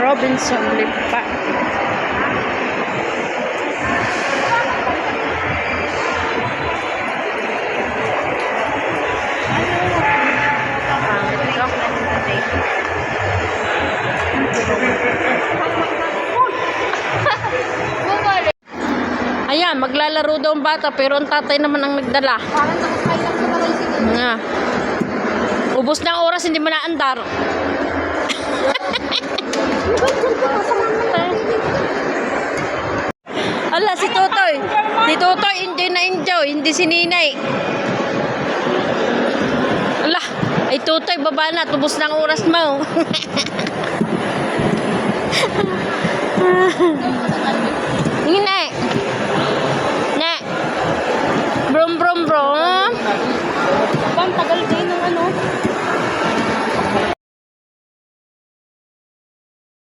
Robinson Lipa. Ayan, maglalaro daw ang bata pero ang tatay naman ang nagdala. Parang nakasay lang sa tricycle. Nga. Ubos na ang oras, hindi mo naandar. Ala, si Totoy. Si Totoy, enjoy na enjoy. Hindi si Ninay. Ala, ay Totoy, baba na. Ubos na ang oras mo. Ninay.